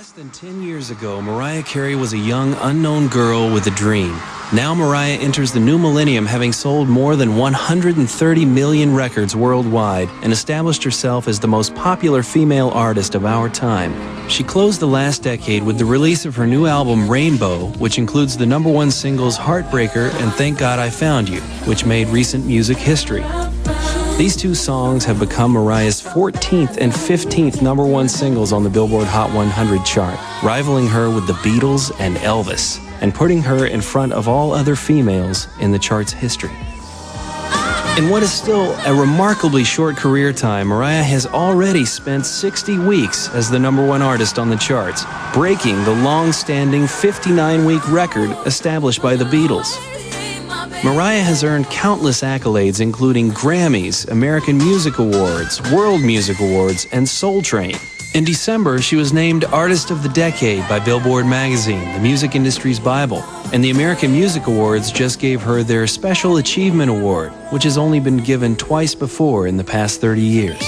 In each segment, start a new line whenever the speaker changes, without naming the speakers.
Less than 10 years ago, Mariah Carey was a young, unknown girl with a dream. Now Mariah enters the new millennium having sold more than 130 million records worldwide and established herself as the most popular female artist of our time. She closed the last decade with the release of her new album Rainbow, which includes the #1 singles Heartbreaker and Thank God I Found You, which made recent music history. These two songs have become Mariah's 14th and 15th #1 singles on the Billboard Hot 100 chart, rivaling her with the Beatles and Elvis, and putting her in front of all other females in the chart's history. In what is still a remarkably short career time, Mariah has already spent 60 weeks as the #1 artist on the charts, breaking the long-standing 59-week record established by the Beatles. Mariah has earned countless accolades, including Grammys, American Music Awards, World Music Awards, and Soul Train. In December, she was named Artist of the Decade by Billboard magazine, the music industry's Bible, and the American Music Awards just gave her their Special Achievement Award, which has only been given twice before in the past 30 years.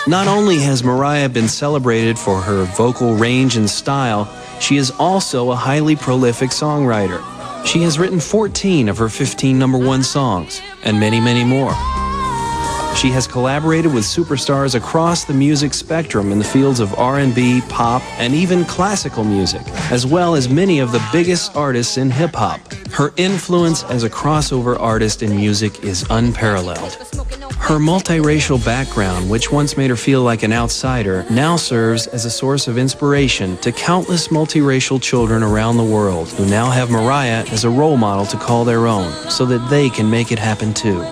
Not only has Mariah been celebrated for her vocal range and style, she is also a highly prolific songwriter. She has written 14 of her 15 #1 songs, and many, many more. She has collaborated with superstars across the music spectrum in the fields of R&B, pop, and even classical music, as well as many of the biggest artists in hip-hop. Her influence as a crossover artist in music is unparalleled. Her multiracial background, which once made her feel like an outsider, now serves as a source of inspiration to countless multiracial children around the world who now have Mariah as a role model to call their own, so that they can make it happen too.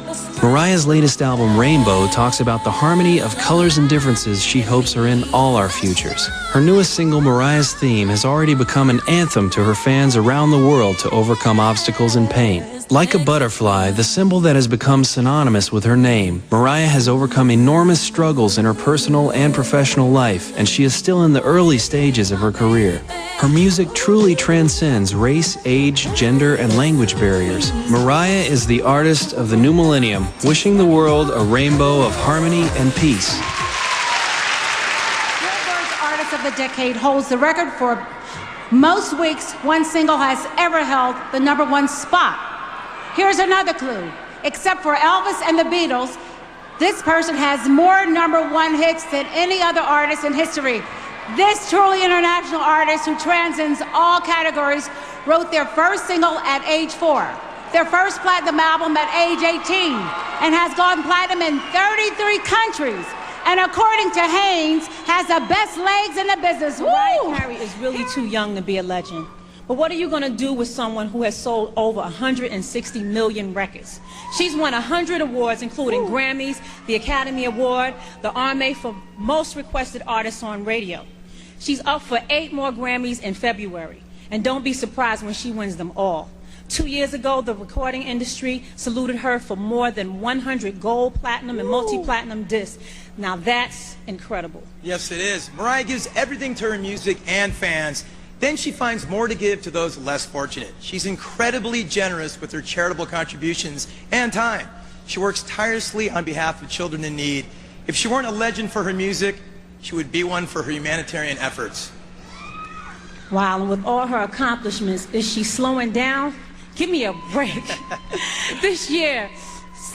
Mariah's latest album, Rainbow, talks about the harmony of colors and differences she hopes are in all our futures. Her newest single, Mariah's Theme, has already become an anthem to her fans around the world to overcome obstacles and pain. Like a butterfly, the symbol that has become synonymous with her name, Mariah has overcome enormous struggles in her personal and professional life, and she is still in the early stages of her career. Her music truly transcends race, age, gender, and language barriers. Mariah is the artist of the new millennium, wishing the world a rainbow of harmony and peace.
Billboard's Artist of the Decade holds the record for most weeks one single has ever held the #1 spot. Here's another clue. Except for Elvis and the Beatles, this person has more #1 hits than any other artist in history. This truly international artist who transcends all categories wrote their first single at age 4, their first platinum album at age 18, and has gone platinum in 33 countries. And according to Haynes, has the best legs in the business.
Mariah Carey is really too young to be a legend. But what are you going to do with someone who has sold over 160 million records? She's won 100 awards, including Grammys, the Academy Award, the RMA for Most Requested Artists on Radio. She's up for 8 more Grammys in February. And don't be surprised when she wins them all. 2 years ago, the recording industry saluted her for more than 100 gold, platinum, and multi-platinum discs. Now that's incredible.
Yes, it is. Mariah gives everything to her music and fans. Then she finds more to give to those less fortunate. She's incredibly generous with her charitable contributions and time. She works tirelessly on behalf of children in need. If she weren't a legend for her music, she would be one for her humanitarian efforts.
Wow, and with all her accomplishments, is she slowing down? Give me a break. This year,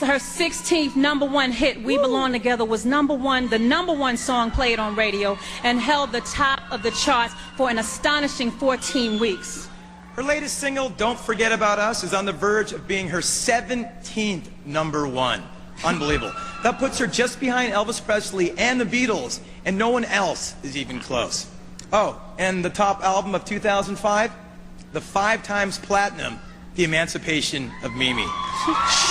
her 16th #1 hit, We Belong Together, was #1, the #1 song played on radio, and held the top of the charts for an astonishing 14 weeks.
Her latest single, Don't Forget About Us, is on the verge of being her 17th #1. Unbelievable. That puts her just behind Elvis Presley and the Beatles, and no one else is even close. Oh, and the top album of 2005, the 5 times platinum, The Emancipation of Mimi.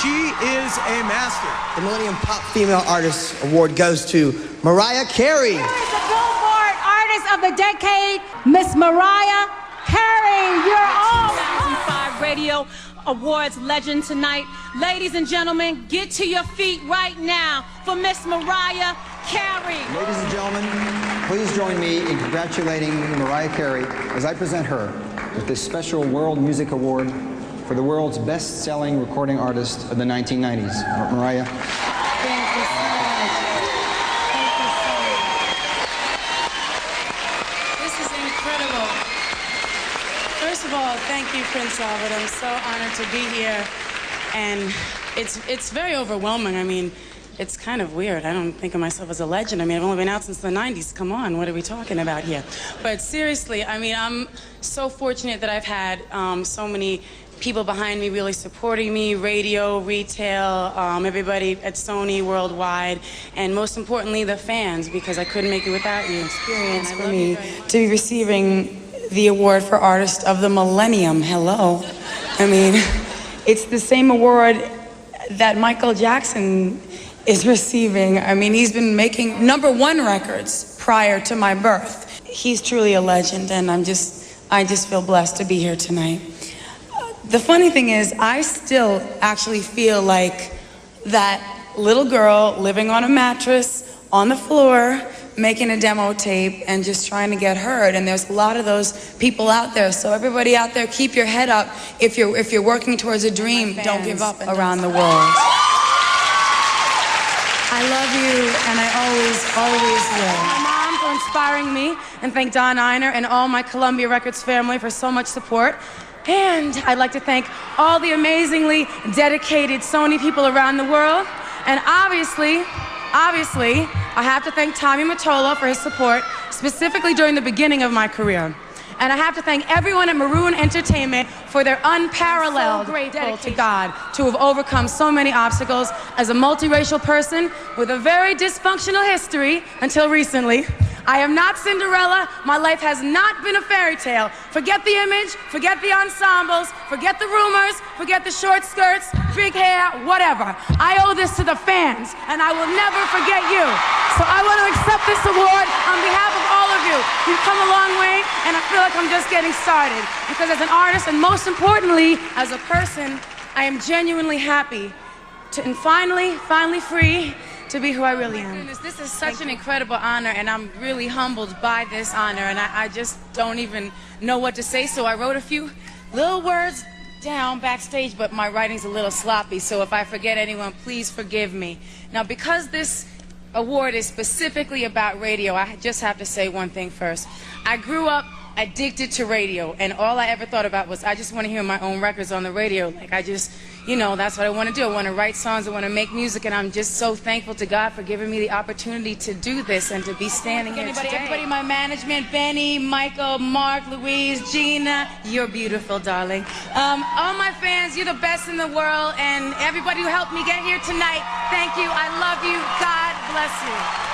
She is a master.
The Millennium Pop Female Artist Award goes to Mariah Carey.
Here is the Billboard Artist of the Decade, Miss Mariah Carey. You're all
2005 Radio Awards legend tonight. Ladies and gentlemen, get to your feet right now for Miss Mariah Carey.
Ladies and gentlemen, please join me in congratulating Mariah Carey as I present her with this special World Music Award for the world's best-selling recording artist of the 1990s. Mariah.
Thank you so much. Thank you so much.
incredible. First of all, thank you, Prince Albert. I'm so honored to be here. And it's very overwhelming. I mean, it's kind of weird. I don't think of myself as a legend. I mean, I've only been out since the 90s. Come on, what are we talking about here? But seriously, I mean, I'm so fortunate that I've had so many people behind me really supporting me, radio, retail, everybody at Sony worldwide, and most importantly, the fans, because I couldn't make it without you. Experience for me to be receiving the award for Artist of the Millennium. Hello. I mean, it's the same award that Michael Jackson is receiving. I mean, he's been making #1 records prior to my birth. He's truly a legend, and I just feel blessed to be here tonight. The funny thing is, I still actually feel like that little girl living on a mattress on the floor, making a demo tape and just trying to get heard. And there's a lot of those people out there. So everybody out there, keep your head up. If you're working towards a dream, don't give up around the world. I love you, and I always, always will. My mom for inspiring me, and thank Don Einer and all my Columbia Records family for so much support. And I'd like to thank all the amazingly dedicated Sony people around the world. And obviously, I have to thank Tommy Mottola for his support, specifically during the beginning of my career. And I have to thank everyone at Maroon Entertainment for their unparalleled dedication to God to have overcome so many obstacles. As a multiracial person with a very dysfunctional history until recently, I am not Cinderella. My life has not been a fairy tale. Forget the image, forget the ensembles, forget the rumors, forget the short skirts, big hair, whatever. I owe this to the fans, and I will never forget you. So I want to accept this award on behalf of all of you. You've come a long way, and I feel like I'm just getting started. Because as an artist, and most importantly, as a person, I am genuinely happy and finally free to be who I really am. This is such an incredible honor, and I'm really humbled by this honor, and I just don't even know what to say, so I wrote a few little words down backstage, but my writing's a little sloppy, so if I forget anyone, please forgive me. Now, because this award is specifically about radio, I just have to say one thing first. I grew up addicted to radio, and all I ever thought about was I just want to hear my own records on the radio. Like, I just, you know, that's what I want to do. I want to write songs, I want to make music, and I'm just so thankful to God for giving me the opportunity to do this and to be standing here today. Everybody in my management, Benny, Michael, Mark, Louise, Gina, you're beautiful, darling. All my fans, you're the best in the world, and everybody who helped me get here tonight, thank you. I love you. God bless you.